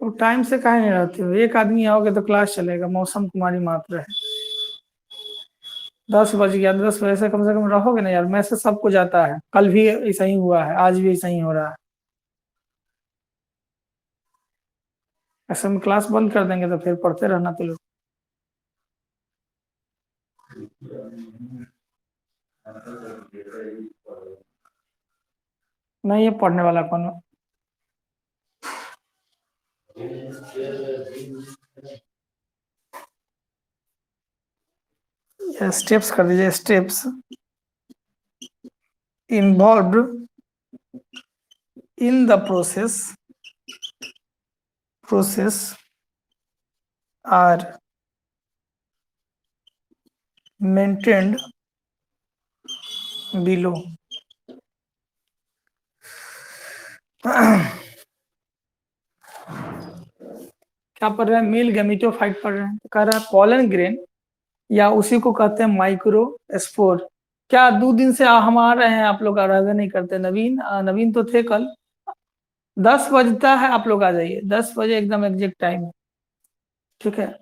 तो टाइम से काहे नहीं रहती हो? एक आदमी आओगे तो क्लास चलेगा, मौसम तुम्हारी मात्र है। 10 बज गया, 10 बजे से कम रहोगे ना यार। मैसेज सबको जाता है, कल भी ऐसा ही हुआ है, आज भी ऐसा ही हो रहा है। ऐसे में क्लास बंद कर देंगे तो फिर पढ़ते रहना तो लोग। नहीं, ये पढ़ने वाला कौन है? स्टेप्स कर दीजिए। Steps involved in the process are mentioned below. क्या पढ़ रहे हैं? मेल गैमेटोफाइट पढ़ रहे हैं। कह रहा है पॉलन ग्रेन या उसी को कहते हैं माइक्रो स्पोर। क्या 2 दिन से हम आ रहे हैं, आप लोग आराधना नहीं करते? नवीन नवीन तो थे कल। 10 बजता है, आप लोग आ जाइए। 10 बजे एकदम एग्जैक्ट टाइम है, ठीक है?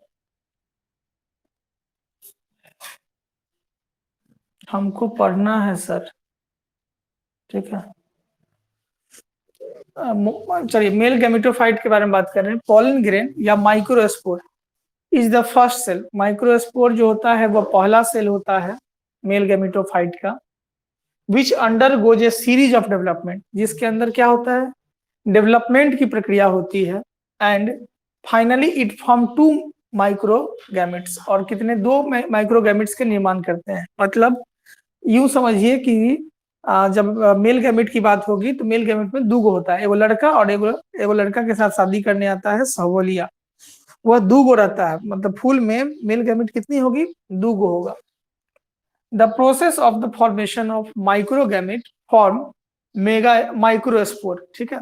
हमको पढ़ना है सर, ठीक है? चलिए, मेल गैमेटोफाइट के बारे में बात कर रहे हैं। पॉलन ग्रेन या microspore is the first cell. Microspore जो होता है वो पहला सेल होता है मेल गैमेटोफाइट का, which undergoes a series of development, जिसके अंदर क्या होता है? डेवलपमेंट की प्रक्रिया होती है। एंड फाइनली इट फॉर्म 2 माइक्रोगैमेट्स, और कितने? 2 माइक्रोगैमेट्स के निर्माण करते हैं। मतलब यूं समझिए कि जब मेल गैमेट की बात होगी तो मेल गैमेट में 2 होता है, एगो लड़का और एगो लड़का के साथ शादी करने आता है सहोलिया, वह 2 रहता है। मतलब फुल में मेल गैमेट कितनी होगी? 2 होगा। The process of the formation of microgamete from mega microspore, ठीक है?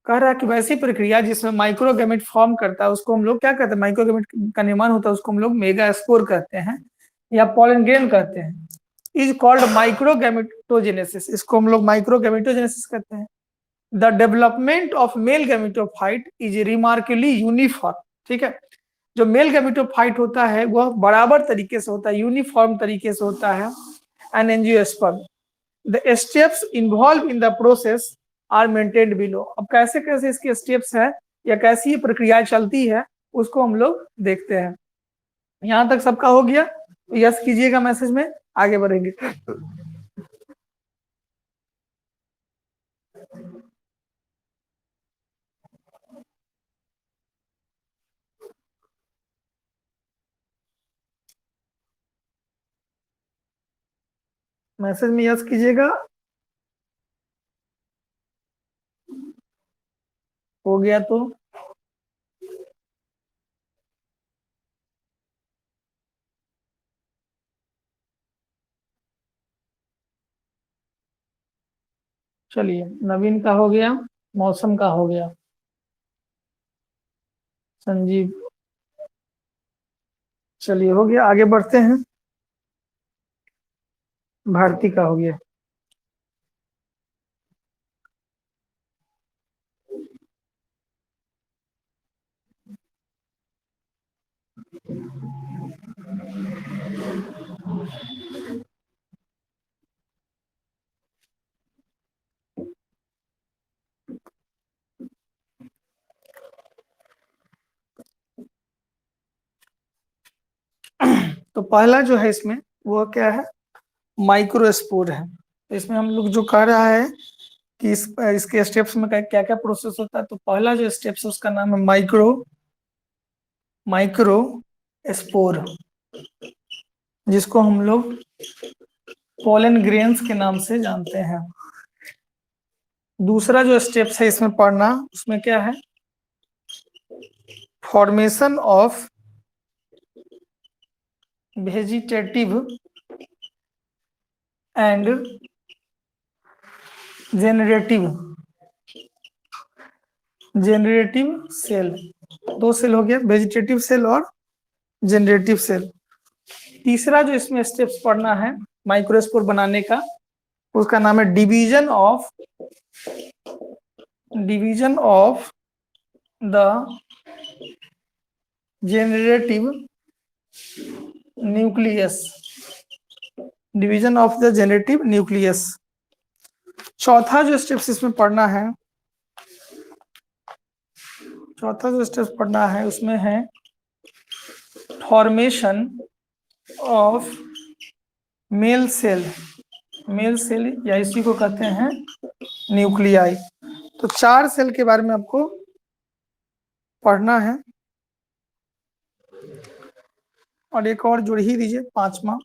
कह रहा है कि वैसी प्रक्रिया जिसमें माइक्रोगैमेट फॉर्म करता है उसको हम लोग क्या कहते हैं? माइक्रोगैमेट का निर्माण होता है उसको हम लोग मेगा स्पोर कहते हैं या पॉलन ग्रेन कहते हैं। इज कॉल्ड माइक्रोगैमेटोजेनेसिस, इसको हम लोग माइक्रोगैमेटोजेनेसिस कहते हैं। The development of male gametophyte is remarkably uniform, ठीक है? जो मेल गैमेटोफाइट होता है वह बराबर तरीके से होता है, यूनिफॉर्म तरीके से होता है। An angiosperm the steps involve in the process are mentioned below. अब कैसे कैसे इसके स्टेप्स है या कैसी ये प्रक्रिया चलती है उसको हम लोग देखते हैं। यहां तक सबका हो गया? यस कीजिएगा मैसेज में, आगे बढ़ेंगे। मैसेज में यस कीजिएगा। हो गया तो चलिए, नवीन का हो गया, मौसम का हो गया, संजीव, चलिए हो गया, आगे बढ़ते हैं। भारती का हो गया। तो पहला जो है इसमें वो क्या है? माइक्रोस्पोर है। तो इसमें हम लोग जो कह रहा है कि इसके स्टेप्स में क्या क्या प्रोसेस होता है, तो पहला जो स्टेप्स है उसका नाम है माइक्रो स्पोर, जिसको हम लोग पोलन ग्रेन्स के नाम से जानते हैं। दूसरा जो स्टेप्स है इसमें पढ़ना, उसमें क्या है? Formation of vegetative and generative cell. 2 cell हो गया, वेजिटेटिव सेल और जेनरेटिव सेल। तीसरा जो इसमें स्टेप्स पढ़ना है माइक्रोस्पोर बनाने का, उसका नाम है division of the generative nucleus, division of the generative nucleus. चौथा जो स्टेप्स इसमें पढ़ना है, चौथा जो स्टेप्स पढ़ना है उसमें है formation of male cell. Male cell या इसी को कहते हैं न्यूक्लियाई। तो 4 सेल के बारे में आपको पढ़ना है, और एक और जोड़ ही दीजिए 5वां,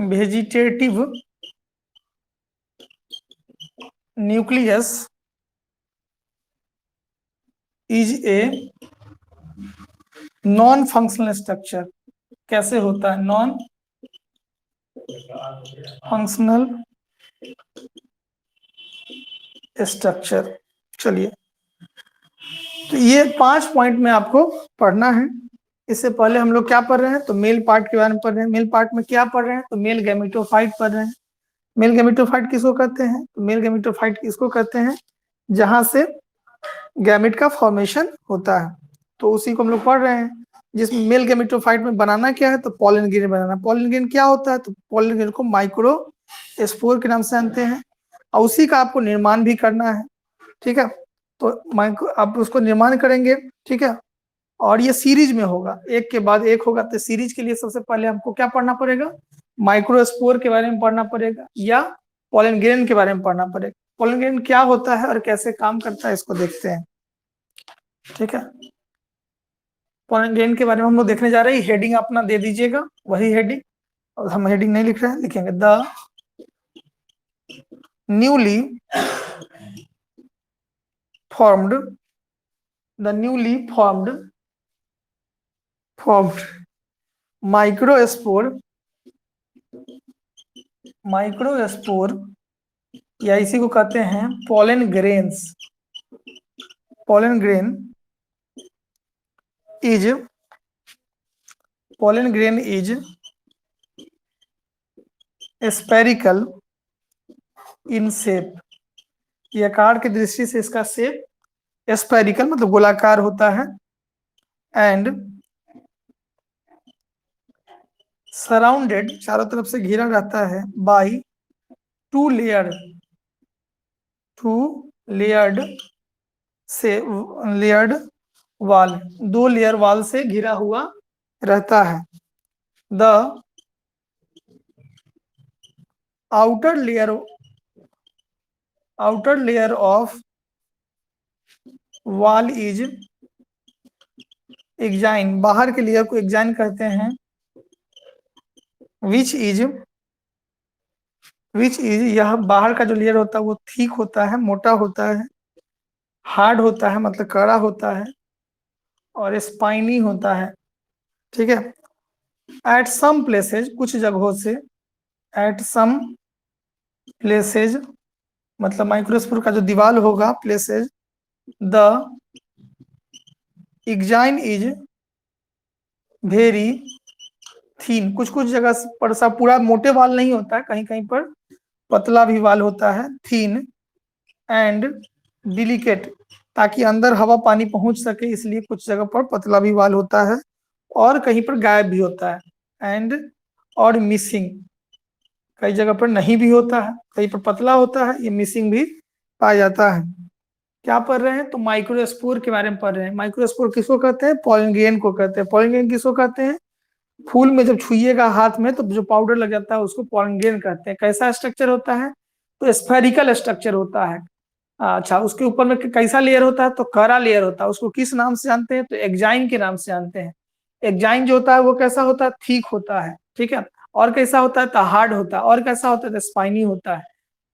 vegetative nucleus is a non functional structure. कैसे होता है? Non functional structure. चलिए, तो ये 5 पॉइंट में आपको पढ़ना है। इससे पहले हम लोग क्या पढ़ रहे हैं? तो मेल पार्ट के बारे में पढ़ रहे हैं। मेल पार्ट में क्या पढ़ रहे हैं? तो मेल गैमेटोफाइट पढ़ रहे हैं। मेल गैमेटोफाइट किसको कहते हैं? तो मेल गैमेटोफाइट किसको कहते हैं? जहां से गैमेट का फॉर्मेशन होता है, तो उसी को हम लोग पढ़ रहे हैं। जिसमें मेल गैमेटोफाइट में बनाना क्या है? तो पॉलन ग्रेन बनाना। पॉलन ग्रेन क्या होता है? तो पॉलन ग्रेन को माइक्रो स्पोर के नाम से जानते हैं, और उसी का आपको निर्माण भी करना है। ठीक है, तो आप उसको निर्माण करेंगे। ठीक है, और ये सीरीज में होगा, एक के बाद एक होगा। तो सीरीज के लिए सबसे पहले हमको क्या पढ़ना पड़ेगा? माइक्रोस्पोर के बारे में पढ़ना पड़ेगा, या पॉलन ग्रेन के बारे में पढ़ना पड़ेगा। पॉलन ग्रेन क्या होता है और कैसे काम करता है, इसको देखते हैं। ठीक है, पॉलन ग्रेन के बारे में हम लोग देखने जा रहे हैं। हेडिंग अपना दे दीजिएगा, वही हेडिंग, और हम हेडिंग नहीं लिख रहे हैं, लिखेंगे the newly formed, the newly formed microspore या इसी को कहते हैं pollen grains. Pollen grain is spherical in shape. ये आकार की दृष्टि से इसका शेप स्पेरिकल मतलब गोलाकार होता है। एंड सराउंडेड, चारों तरफ से घिरा रहता है, बाई टू लेयर्ड वाल, 2 लेयर वाल से घिरा हुआ रहता है। The outer layer of wall is exine, बाहर के लेयर को एग्जाइन कहते हैं। विच इज यह बाहर का जो लेयर होता है वो थिक होता है, मोटा होता है, हार्ड होता है मतलब कड़ा होता है, और स्पाइनी होता है। ठीक है, एट सम प्लेसेज, कुछ जगहों से, एट सम प्लेसेज मतलब माइक्रोस्पोर का जो दीवार होगा, places, the exine is very thin, कुछ कुछ जगह पर सब पूरा मोटे वाल नहीं होता है, कहीं कहीं पर पतला भी वाल होता है, थीन एंड डिलिकेट, ताकि अंदर हवा पानी पहुंच सके, इसलिए कुछ जगह पर पतला भी वाल होता है, और कहीं पर गायब भी होता है। एंड और मिसिंग, कई जगह पर नहीं भी होता है, कहीं पर पतला होता है, ये मिसिंग भी पाया जाता है। क्या पढ़ रहे हैं? तो माइक्रोस्पोर के बारे में पढ़ रहे हैं। माइक्रोस्पोर किसको कहते हैं? पॉलन ग्रेन को कहते हैं। पॉलन ग्रेन किसको कहते हैं? फूल में जब छुइएगा हाथ में तो जो पाउडर लग जाता है उसको पॉलन ग्रेन कहते हैं। कैसा स्ट्रक्चर होता है? तो स्फेरिकल स्ट्रक्चर होता है। अच्छा, उसके ऊपर में कैसा लेयर होता है? तो कड़ा लेयर होता है। उसको किस नाम से जानते हैं? तो एग्जाइन के नाम से जानते हैं। एग्जाइन जो होता है वो कैसा होता है? थिक होता है। ठीक है, और कैसा होता है? तो हार्ड होता है, और कैसा होता है? तो स्पाइनी होता है।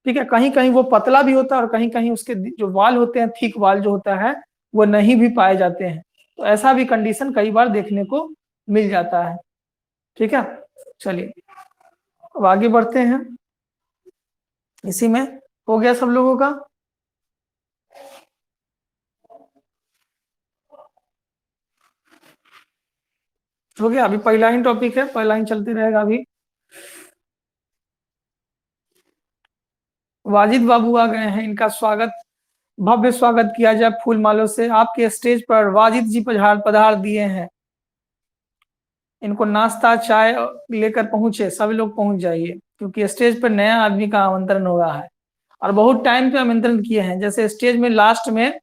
ठीक है, कहीं कहीं वो पतला भी होता है, और कहीं कहीं उसके जो वाल होते हैं, थिक वाल जो होता है, वो नहीं भी पाए जाते हैं। तो ऐसा भी कंडीशन कई बार देखने को मिल जाता है। ठीक है, चलिए अब आगे बढ़ते हैं। इसी में हो गया सब लोगों का? हो गया? अभी पहला ही टॉपिक है, पहला ही चलते रहेगा। अभी वाजिद बाबू आ गए हैं, इनका स्वागत भव्य स्वागत किया जाए फूल मालों से। आपके स्टेज पर वाजिद जी पधार दिए हैं, इनको नाश्ता चाय लेकर पहुंचे, सभी लोग पहुंच जाइए, क्योंकि स्टेज पर नया आदमी का आमंत्रण हो रहा है और बहुत टाइम पे आमंत्रण किए हैं। जैसे स्टेज में लास्ट में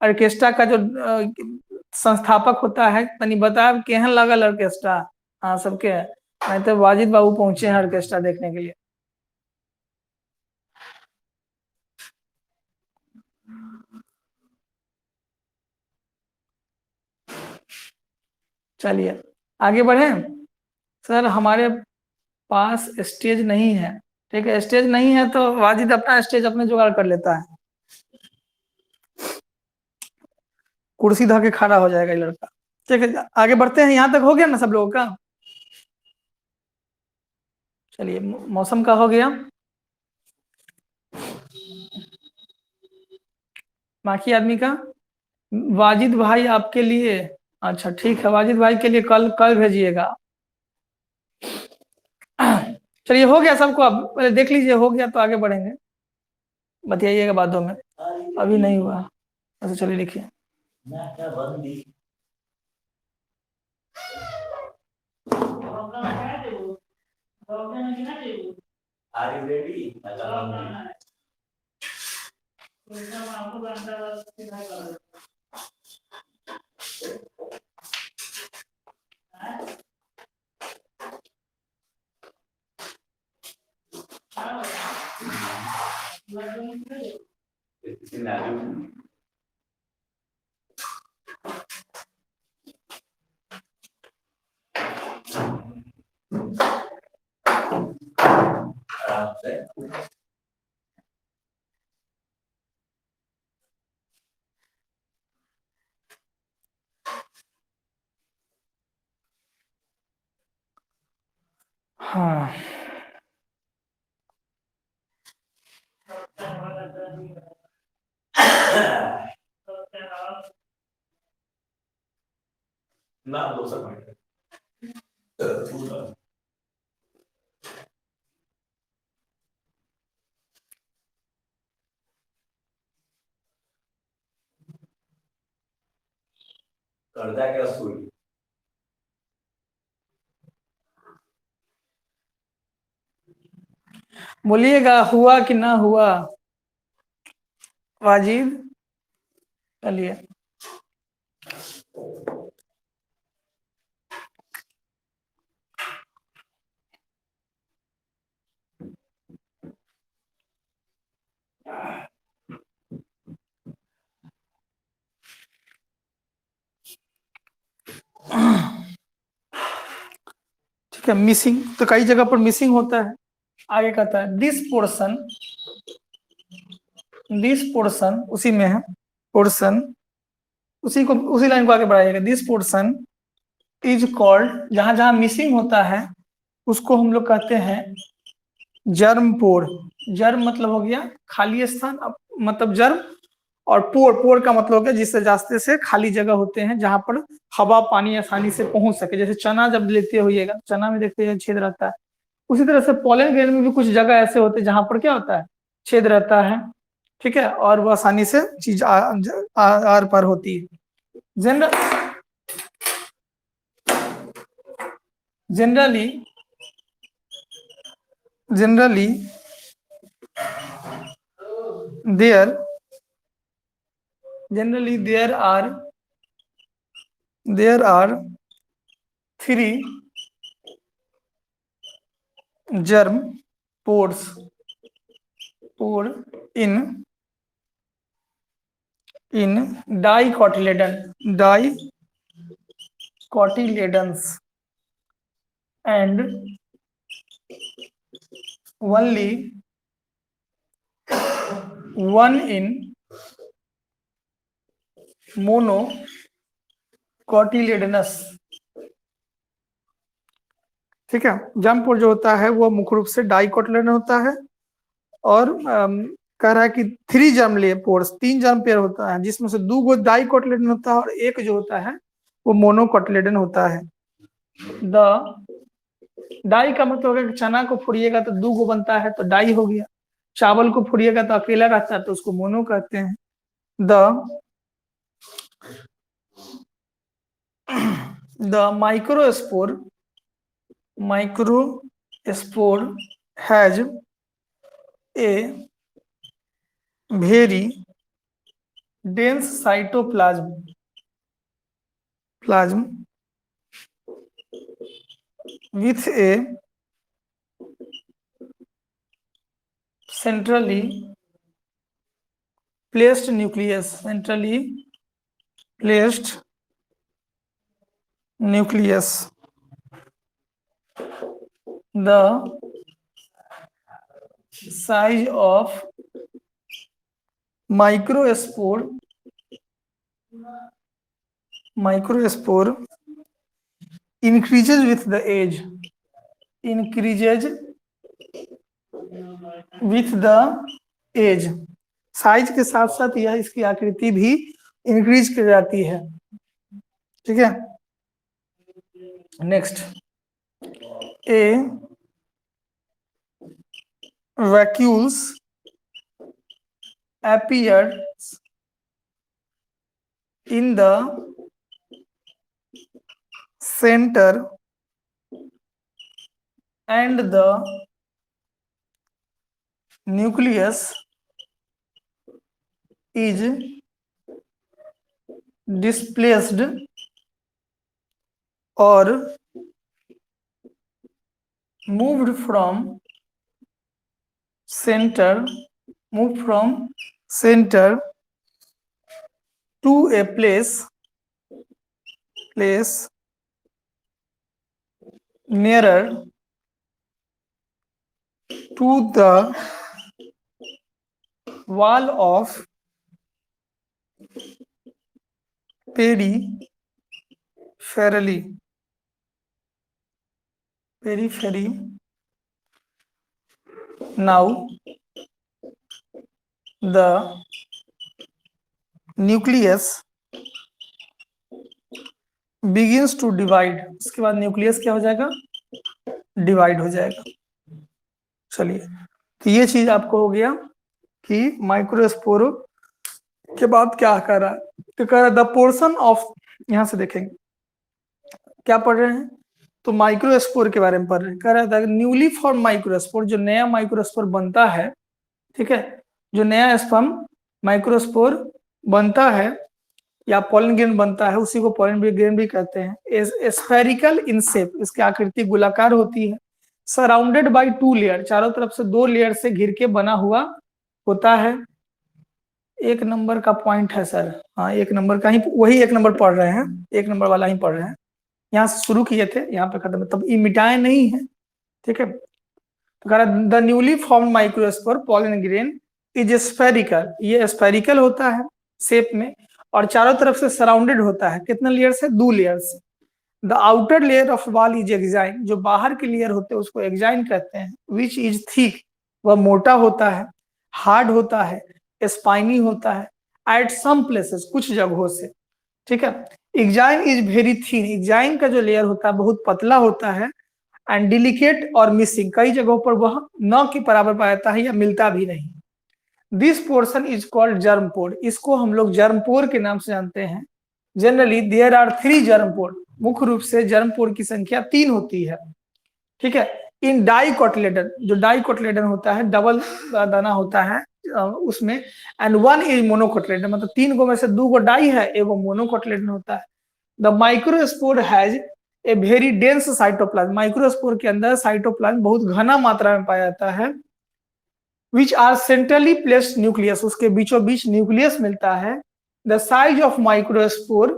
ऑर्केस्ट्रा का जो संस्थापक होता है, तनी बता केहन लगल ऑर्केस्ट्रा। हाँ सबके नहीं तो वाजिद बाबू पहुंचे हैं ऑर्केस्ट्रा देखने के लिए। चलिए आगे बढ़े। सर हमारे पास स्टेज नहीं है। ठीक है, स्टेज नहीं है तो वाजिद अपना स्टेज अपने जुगाड़ कर लेता है। कुर्सी धो के खड़ा हो जाएगा ये लड़का। ठीक है आगे बढ़ते हैं। यहाँ तक हो गया ना सब लोगों का? चलिए मौसम का हो गया, बाकी आदमी का। वाजिद भाई आपके लिए, अच्छा ठीक है, वाजिद भाई के लिए कल कल भेजिएगा। चलिए हो गया सबको, अब पहले देख लीजिए हो गया तो आगे बढ़ेंगे, बताइएगा बातों में। अभी नहीं हुआ, अच्छा चलिए लिखिए। Are you ready? हाँ ना दो सब कर्जा के असूल। बोलिएगा हुआ कि ना हुआ वाजिद? चलिए ठीक है। मिसिंग तो कई जगह पर मिसिंग होता है। आगे कहता है दिस पोर्शन उसी में है, पोर्शन उसी को उसी लाइन को आगे बढ़ाइएगा। दिस पोर्शन इज कॉल्ड, जहां जहां मिसिंग होता है उसको हम लोग कहते हैं जर्म पोर। जर्म मतलब हो गया खाली स्थान, मतलब जर्म, और पोर पोर का मतलब हो गया जिससे रास्ते से खाली जगह होते हैं जहां पर हवा पानी आसानी से पहुंच सके। जैसे चना जब लेते होइएगा, चना में देखते हैं छेद रहता है, उसी तरह से पॉलन ग्रेन में भी कुछ जगह ऐसे होते हैं जहां पर क्या होता है, छेद रहता है। ठीक है, और वो आसानी से चीज आर पार होती है। Generally there are three germ pores in dicotyledons and only one in monocotyledonous। ठीक है, जर्म जो होता है वो मुख्य रूप से डाइकोटिलेडन होता है, और कह रहा है कि 3 जर्म पोर्स, 3 जर्म पेयर होता है, जिसमें से 2 डाइकोटिलेडन होता है और एक जो होता है वो मोनोकोटिलेडन होता है। द डाई का मतलब होगा कि चना को फोड़िएगा तो 2 बनता है तो डाई हो गया, चावल को फोड़िएगा तो अकेला रहता है तो उसको मोनो कहते हैं। the microspore has a very dense cytoplasm with a centrally placed nucleus. The size of microspore increases with the age. Size के साथ साथ यह इसकी आकृति भी इंक्रीज कर जाती है। ठीक है, next, A vacuoles appears in the center and the nucleus is displaced or moved from center to a place nearer to the wall of periphery. Now the nucleus begins to divide. उसके बाद nucleus क्या हो जाएगा? Divide हो जाएगा। चलिए, तो ये चीज आपको हो गया कि माइक्रोस्पोर के बाद क्या कर रहा है। तो कह रहा है द पोर्शन ऑफ, यहां से देखेंगे क्या पढ़ रहे हैं, तो माइक्रोस्पोर के बारे में पढ़ रहे हैं। कह रहा था न्यूली फॉर्म माइक्रोस्पोर, जो नया माइक्रोस्पोर बनता है, ठीक है, जो नया स्पर्म माइक्रोस्पोर बनता है या पॉलन ग्रेन बनता है, उसी को पॉलन ग्रेन भी कहते हैं। स्फेरिकल इन शेप, इसकी आकृति गोलाकार होती है। सराउंडेड बाय 2 लेयर, चारों तरफ से 2 लेयर से घिर के बना हुआ होता है। 1 नंबर का पॉइंट है सर, हाँ 1 नंबर का ही, वही 1 नंबर पढ़ रहे हैं, 1 नंबर वाला ही पढ़ रहे हैं। यहाँ से शुरू किए थे, यहाँ पे खत्म, तब ये मिटाए नहीं है। ठीक है, तो कह रहा the newly form microspore pollen grain is spherical, ये स्फेरिकल होता है शेप में और चारों तरफ से सराउंडेड होता है। कितने लेयर से? 2 लेयर से। The outer layer of wall is exine, जो बाहर के लेयर होते हैं उसको एक्साइन कहते हैं। विच इज थिक, वह मोटा होता है, हार्ड होता है, स्पाइनी होता है, एट सम प्लेसेस, कुछ जगहों से। ठीक है, exine is very thin, exine का जो लेयर होता है बहुत पतला होता है। एंड डिलिकेट और मिसिंग, कई जगहों पर वह न के बराबर पाया जाता है या मिलता भी नहीं। This portion is called germ pore, इसको हम लोग जर्मपोर के नाम से जानते हैं। जनरली देयर आर 3 जर्मपोर, मुख्य रूप से जर्मपोर की संख्या 3 होती है। ठीक है, इन डाइकोटिलेडन, जो डाइकोटिलेडन होता है, डबल दाना होता है उसमें, एंड 1 इज मोनोकोटिलेडन, मतलब 3 गो में से 2 गो डाई है, एगो मोनोकोटिलेडन होता है। The microspore has a very dense cytoplasm, microspore के अंदर साइटोप्लाज्म बहुत घना मात्रा में पाया जाता है। Which are centrally placed nucleus, उसके बीचों बीच न्यूक्लियस मिलता है। The size of microspore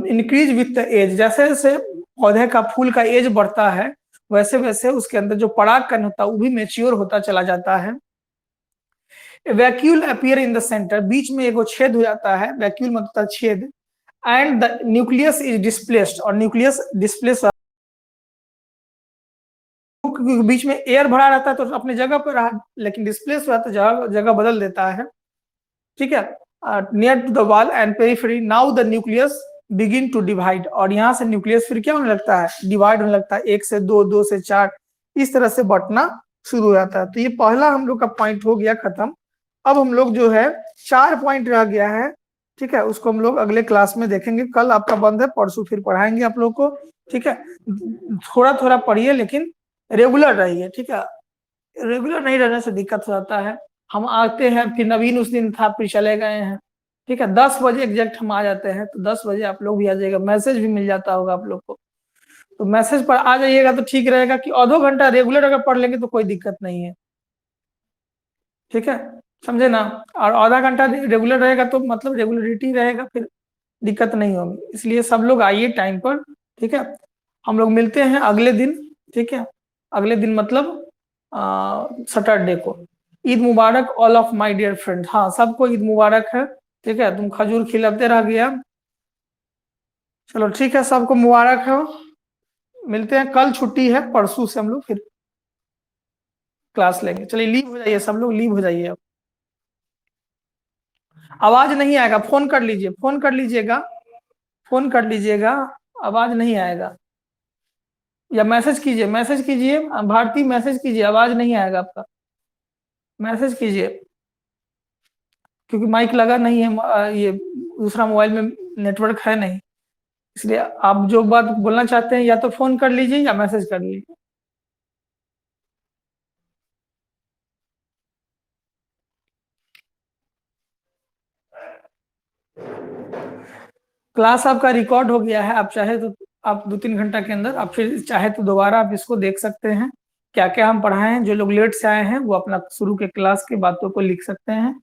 increase with the age, जैसे जैसे पौधे का फूल का एज बढ़ता है वैसे वैसे उसके अंदर जो परागकण होता है वो भी मैच्योर होता चला जाता है। Vacuole appear in the centre, बीच में एगो छेद हो जाता है, वैक्यूल मतलब छेद। And the nucleus is displaced, और न्यूक्लियस डिस्प्लेस, बीच में एयर भरा रहता है तो अपने जगह पर रहा, लेकिन डिस्प्लेस हुआ तो जगह बदल देता है। ठीक है, near to the wall and periphery, now the nucleus begin to divide, और यहाँ से न्यूक्लियस फिर क्या होने लगता है? डिवाइड होने लगता है, 1 से 2, 2 से 4, इस तरह से बंटना शुरू हो जाता है। तो ये पहला हम लोग का पॉइंट हो गया खत्म, अब हम लोग जो है 4 पॉइंट रह गया है, ठीक है, उसको हम लोग अगले क्लास में देखेंगे। कल आपका बंद है, परसों फिर पढ़ाएंगे आप लोग को, ठीक है। थोड़ा थोड़ा पढ़िए लेकिन रेगुलर रहिए, ठीक है। रेगुलर नहीं रहने से दिक्कत हो जाता है। हम आते हैं फिर नवीन उस दिन था फिर चले गए हैं, ठीक है। 10 बजे एग्जैक्ट हम आ जाते हैं, तो 10 बजे आप लोग भी आ जाइएगा, मैसेज भी मिल जाता होगा आप लोग को, तो मैसेज पर आ जाइएगा तो ठीक रहेगा। कि आधो घंटा रेगुलर अगर पढ़ लेंगे तो कोई दिक्कत नहीं है, ठीक है, समझे ना। और आधा घंटा रेगुलर रहेगा तो मतलब रेगुलरिटी रहेगा, फिर दिक्कत नहीं होगी। इसलिए सब लोग आइए टाइम पर, ठीक है। हम लोग मिलते हैं अगले दिन, ठीक है। अगले दिन मतलब सैटरडे को। ईद मुबारक all of my dear friend. हाँ, सबको ईद मुबारक है, ठीक है। तुम खजूर खिलाते रह गया, चलो ठीक है, सबको मुबारक है। मिलते हैं, कल छुट्टी है, परसों से हम लोग फिर क्लास लेंगे। चलिए लीव हो जाइए, सब लोग लीव हो जाइए। अब आवाज नहीं आएगा, फोन कर लीजिए, फोन कर लीजिएगा, फोन कर लीजिएगा, आवाज नहीं आएगा। या मैसेज कीजिए, मैसेज कीजिए, भारती मैसेज कीजिए, आवाज नहीं आएगा आपका, मैसेज कीजिए। क्योंकि माइक लगा नहीं है, ये दूसरा मोबाइल में नेटवर्क है नहीं, इसलिए आप जो बात बोलना चाहते हैं या तो फोन कर लीजिए या मैसेज कर लीजिए। क्लास आपका रिकॉर्ड हो गया है, आप चाहे तो आप 2-3 घंटा के अंदर आप फिर चाहे तो दोबारा आप इसको देख सकते हैं, क्या क्या हम पढ़ाए हैं। जो लोग लेट से आए हैं वो अपना शुरू के क्लास की बातों को लिख सकते हैं,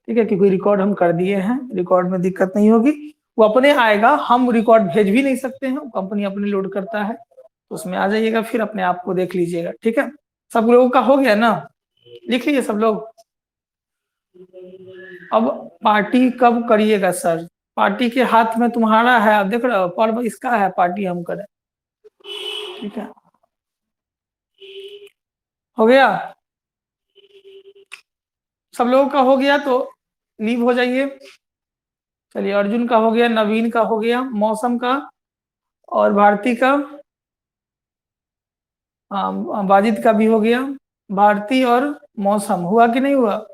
ठीक है, क्योंकि रिकॉर्ड हम कर दिए हैं, रिकॉर्ड में दिक्कत नहीं होगी। वो अपने आएगा, हम रिकॉर्ड भेज भी नहीं सकते हैं, कंपनी अपने लोड करता है, तो उसमें आ जाइएगा, फिर अपने आप को देख लीजिएगा, ठीक है। सब लोगों का हो गया ना, लिख लीजिए सब लोग। अब पार्टी कब करिएगा सर? पार्टी के हाथ में तुम्हारा है, आप देख रहे हो, पर्व इसका है, पार्टी हम करें, ठीक है। हो गया, सब लोगों का हो गया तो लीव हो जाइए। चलिए, अर्जुन का हो गया, नवीन का हो गया, मौसम का और भारती का, बाजिद का भी हो गया। भारती और मौसम हुआ कि नहीं हुआ?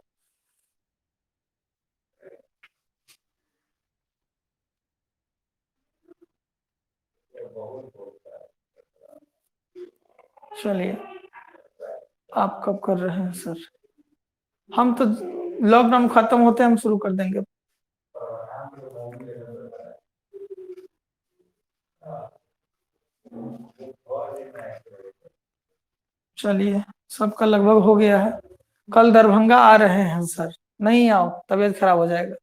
चलिए, आप कब कर रहे हैं सर? हम तो लॉकडाउन खत्म होते हम शुरू कर देंगे। चलिए, सबका लगभग हो गया है। कल दरभंगा आ रहे हैं सर, नहीं आओ, तबीयत खराब हो जाएगा।